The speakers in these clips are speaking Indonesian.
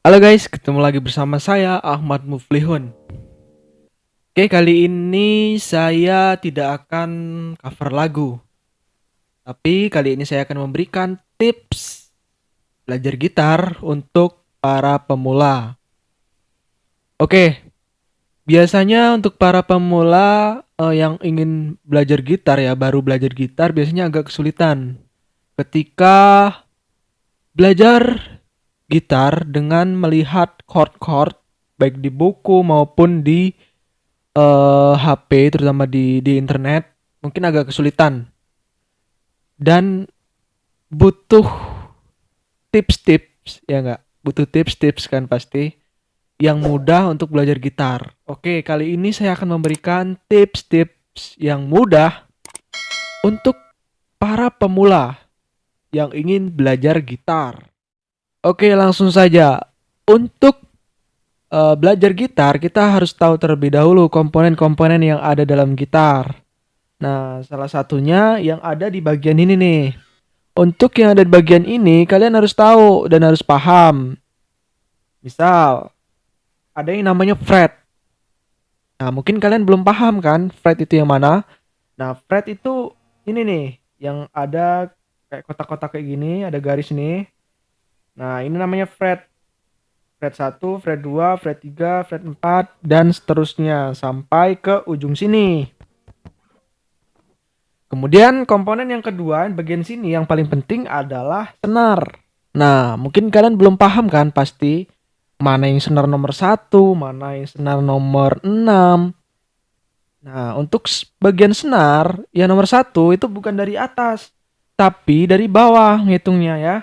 Halo guys, ketemu lagi bersama saya Ahmad Muflihun. Oke, kali ini saya tidak akan cover lagu, tapi kali ini saya akan memberikan tips belajar gitar untuk para pemula. Oke, biasanya untuk para pemula yang ingin belajar gitar ya, baru belajar gitar biasanya agak kesulitan ketika belajar gitar dengan melihat chord-chord baik di buku maupun di HP terutama di internet mungkin agak kesulitan dan butuh tips-tips ya nggak? Butuh tips-tips kan pasti yang mudah untuk belajar gitar. Oke, kali ini saya akan memberikan tips-tips yang mudah untuk para pemula yang ingin belajar gitar. Oke, langsung saja. Untuk belajar gitar, kita harus tahu terlebih dahulu komponen-komponen yang ada dalam gitar. Nah, salah satunya yang ada di bagian ini nih. Untuk yang ada di bagian ini, kalian harus tahu dan harus paham. Misal, ada yang namanya fret. Nah, mungkin kalian belum paham kan, fret itu yang mana? Nah, fret itu ini nih, yang ada kayak kotak-kotak kayak gini, ada garis nih. Nah, ini namanya fret. Fret 1, fret 2, fret 3, fret 4, dan seterusnya sampai ke ujung sini. Kemudian komponen yang kedua bagian sini yang paling penting adalah senar. Nah, mungkin kalian belum paham kan pasti mana yang senar nomor 1, mana yang senar nomor 6. Nah, untuk bagian senar yang nomor 1 itu bukan dari atas, tapi dari bawah ngitungnya ya.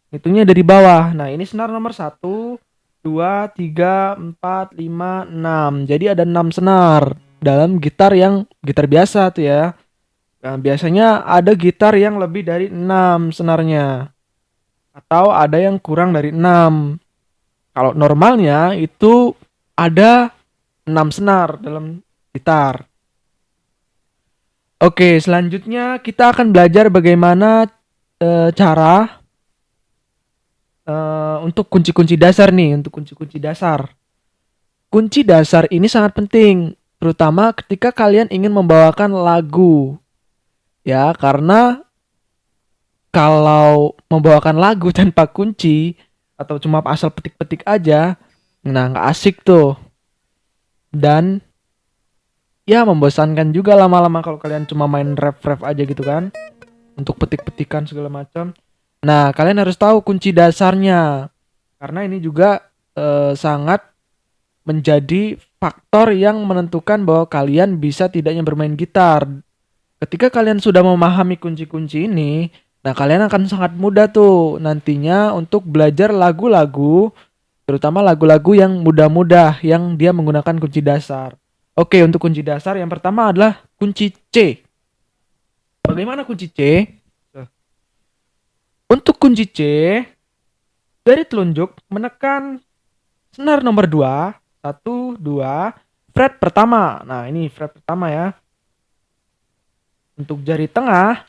Ngitungnya dari bawah. Nah, ini senar nomor 1, 2, 3, 4, 5, 6. Jadi ada 6 senar dalam gitar yang gitar biasa tuh ya. Nah, biasanya ada gitar yang lebih dari 6 senarnya. Atau ada yang kurang dari 6. Kalau normalnya itu ada 6 senar dalam gitar. Oke, selanjutnya kita akan belajar bagaimana cara untuk kunci-kunci dasar nih. Untuk kunci-kunci dasar. Kunci dasar ini sangat penting. Terutama ketika kalian ingin membawakan lagu. Ya, karena kalau membawakan lagu tanpa kunci atau cuma asal petik-petik aja, nah nggak asik tuh. Dan ya membosankan juga lama-lama kalau kalian cuma main ref-ref aja gitu kan, untuk petik-petikan segala macam. Nah, kalian harus tahu kunci dasarnya. Karena ini juga sangat menjadi faktor yang menentukan bahwa kalian bisa tidaknya bermain gitar. Ketika kalian sudah memahami kunci-kunci ini, nah kalian akan sangat mudah tuh nantinya untuk belajar lagu-lagu, terutama lagu-lagu yang mudah-mudah yang dia menggunakan kunci dasar. Oke, untuk kunci dasar yang pertama adalah kunci C. Bagaimana kunci C? Untuk kunci C, dari telunjuk menekan senar nomor 2, 1, 2, fret pertama. Nah, ini fret pertama ya. Untuk jari tengah,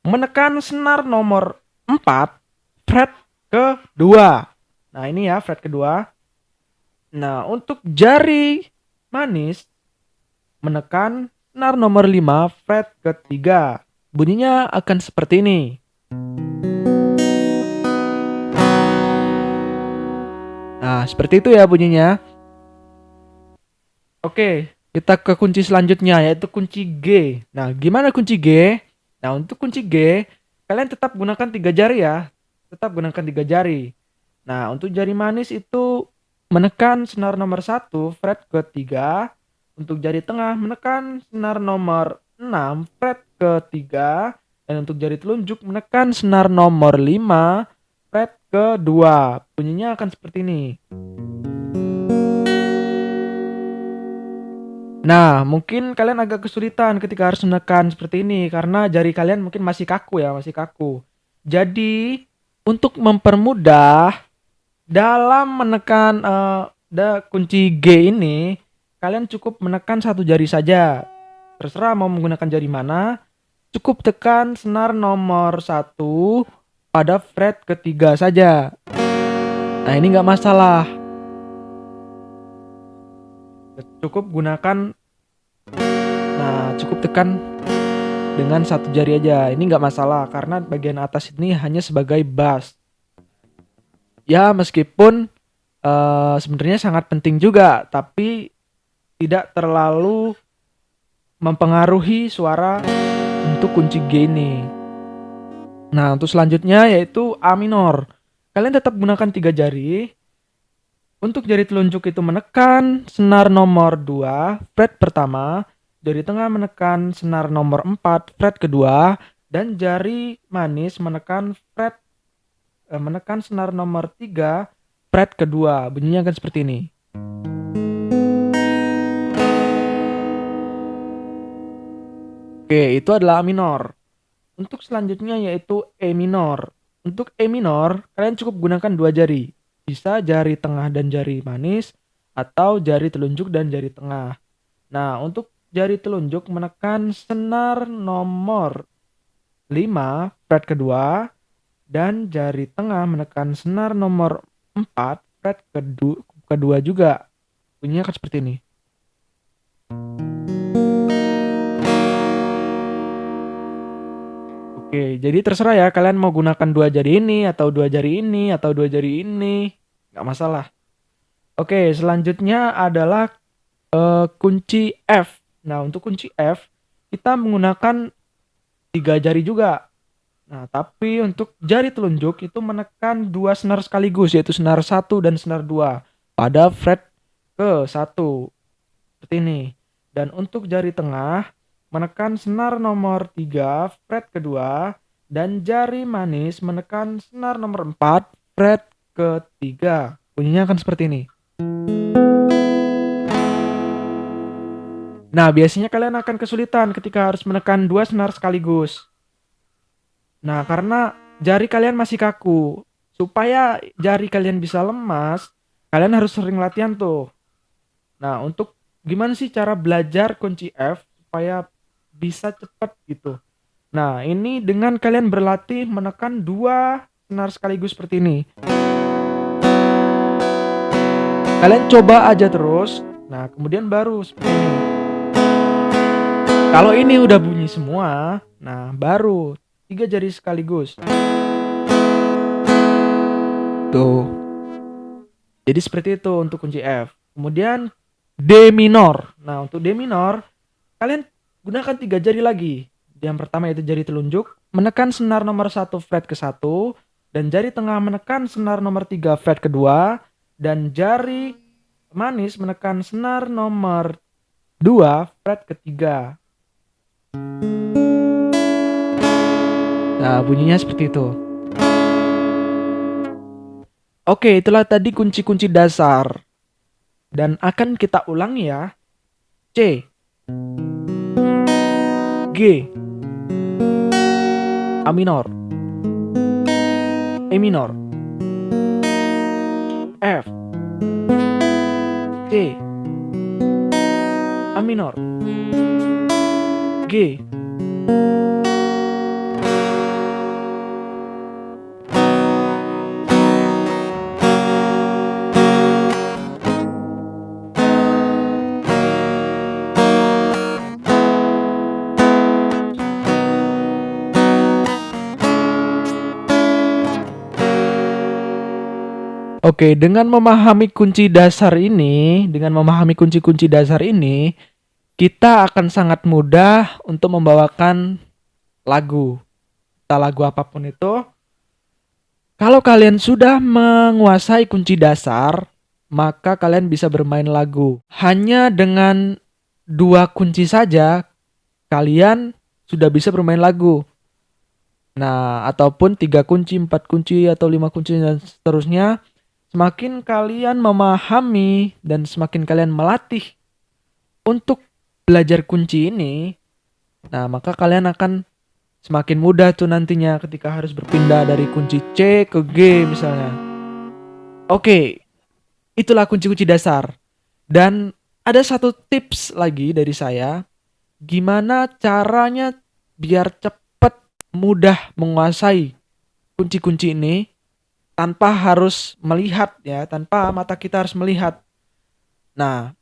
menekan senar nomor 4, fret kedua. Nah, ini ya fret kedua. Nah, untuk jari manis, menekan senar nomor 5, fret ketiga. Bunyinya akan seperti ini. Nah, seperti itu ya bunyinya. Oke, kita ke kunci selanjutnya yaitu kunci G. Nah, gimana kunci G? Nah, untuk kunci G, kalian tetap gunakan 3 jari ya. Tetap gunakan 3 jari. Nah, untuk jari manis itu menekan senar nomor 1, fret ketiga. Untuk jari tengah menekan senar nomor 6, fret ketiga. Dan untuk jari telunjuk menekan senar nomor 5, fret kedua. Bunyinya akan seperti ini. Nah, mungkin kalian agak kesulitan ketika harus menekan seperti ini karena jari kalian mungkin masih kaku ya, masih kaku. Jadi, untuk mempermudah dalam menekan kunci G ini, kalian cukup menekan satu jari saja. Terserah mau menggunakan jari mana, cukup tekan senar nomor 1 pada fret ketiga saja. Nah, ini nggak masalah. Cukup gunakan, cukup tekan dengan satu jari aja. Ini nggak masalah karena bagian atas ini hanya sebagai bass. Ya, meskipun sebenarnya sangat penting juga, tapi tidak terlalu mempengaruhi suara untuk kunci G ini. Nah, untuk selanjutnya yaitu A minor. Kalian tetap gunakan 3 jari. Untuk jari telunjuk itu menekan senar nomor 2, fret pertama. Jari tengah menekan senar nomor 4, fret kedua. Dan jari manis menekan senar nomor 3, fret kedua. Bunyinya akan seperti ini. Oke, itu adalah A minor. Untuk selanjutnya yaitu E minor. Untuk E minor, kalian cukup gunakan 2 jari. Bisa jari tengah dan jari manis, atau jari telunjuk dan jari tengah. Nah, untuk jari telunjuk menekan senar nomor 5, fret kedua, dan jari tengah menekan senar nomor 4, fret kedua juga. Bunyinya akan seperti ini. Oke, jadi terserah ya kalian mau gunakan 2 jari ini atau 2 jari ini atau 2 jari ini, nggak masalah. Oke, selanjutnya adalah kunci F. Nah, untuk kunci F kita menggunakan 3 jari juga. Nah, tapi untuk jari telunjuk itu menekan 2 senar sekaligus, yaitu senar 1 dan senar 2 pada fret ke-1 seperti ini. Dan untuk jari tengah menekan senar nomor 3, fret kedua, dan jari manis menekan senar nomor 4, fret ketiga. Bunyinya akan seperti ini. Nah, biasanya kalian akan kesulitan ketika harus menekan 2 senar sekaligus. Nah, karena jari kalian masih kaku. Supaya jari kalian bisa lemas, kalian harus sering latihan tuh. Nah, untuk gimana sih cara belajar kunci F supaya bisa cepat gitu. Nah, ini dengan kalian berlatih menekan 2 senar sekaligus seperti ini. Kalian coba aja terus. Nah, kemudian baru seperti ini. Kalau ini udah bunyi semua, nah baru 3 jari sekaligus. Tuh. Jadi seperti itu untuk kunci F. Kemudian D minor. Nah, untuk D minor, kalian gunakan 3 jari lagi. Yang pertama yaitu jari telunjuk, menekan senar nomor 1 fret ke-1, dan jari tengah menekan senar nomor 3 fret kedua, dan jari manis menekan senar nomor 2 fret ketiga. Nah, bunyinya seperti itu. Oke, itulah tadi kunci-kunci dasar. Dan akan kita ulangi ya. C, G, A minor, E minor, F, C, A minor, G. Oke, dengan memahami kunci dasar ini, kita akan sangat mudah untuk membawakan lagu. Entah lagu apapun itu. Kalau kalian sudah menguasai kunci dasar, maka kalian bisa bermain lagu. Hanya dengan 2 kunci saja, kalian sudah bisa bermain lagu. Nah, ataupun 3 kunci, 4 kunci, atau 5 kunci, dan seterusnya. Semakin kalian memahami dan semakin kalian melatih untuk belajar kunci ini, nah maka kalian akan semakin mudah tuh nantinya ketika harus berpindah dari kunci C ke G misalnya. Oke, itulah kunci-kunci dasar. Dan ada satu tips lagi dari saya, gimana caranya biar cepat mudah menguasai kunci-kunci ini. tanpa harus melihat ya, tanpa mata kita harus melihat. Nah,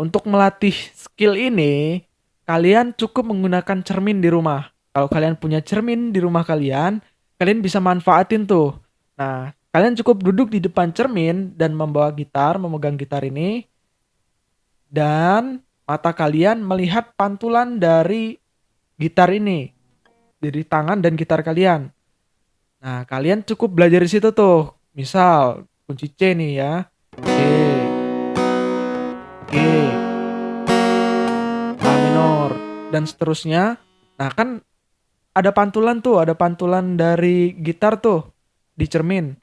untuk melatih skill ini, kalian cukup menggunakan cermin di rumah. Kalau kalian punya cermin di rumah kalian, kalian bisa manfaatin tuh. Nah, kalian cukup duduk di depan cermin dan membawa gitar, memegang gitar ini, dan mata kalian melihat pantulan dari gitar ini, dari tangan dan gitar kalian. Nah, kalian cukup belajar di situ tuh. Misal, kunci C nih ya. C, G, A minor, dan seterusnya. Nah, kan ada pantulan tuh, ada pantulan dari gitar tuh di cermin.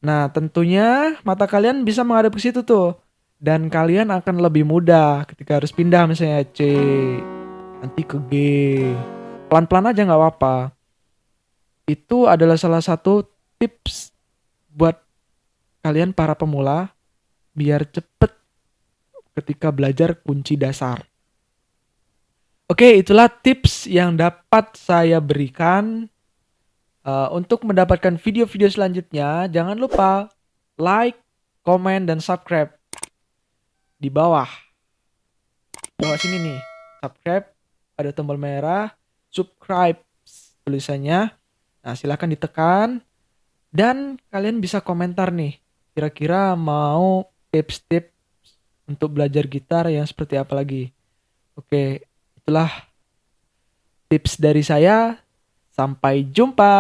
Nah, tentunya mata kalian bisa menghadap ke situ tuh. Dan kalian akan lebih mudah ketika harus pindah misalnya C, nanti ke G. Pelan-pelan aja nggak apa-apa. Itu adalah salah satu tips buat kalian para pemula biar cepet ketika belajar kunci dasar. Oke, itulah tips yang dapat saya berikan. Untuk mendapatkan video-video selanjutnya, jangan lupa like, komen, dan subscribe di bawah. Bawah sini nih, subscribe, ada tombol merah, subscribe tulisannya. Nah, silahkan ditekan. Dan kalian bisa komentar nih, kira-kira mau tips-tips untuk belajar gitar yang seperti apa lagi. Oke, itulah tips dari saya. Sampai jumpa.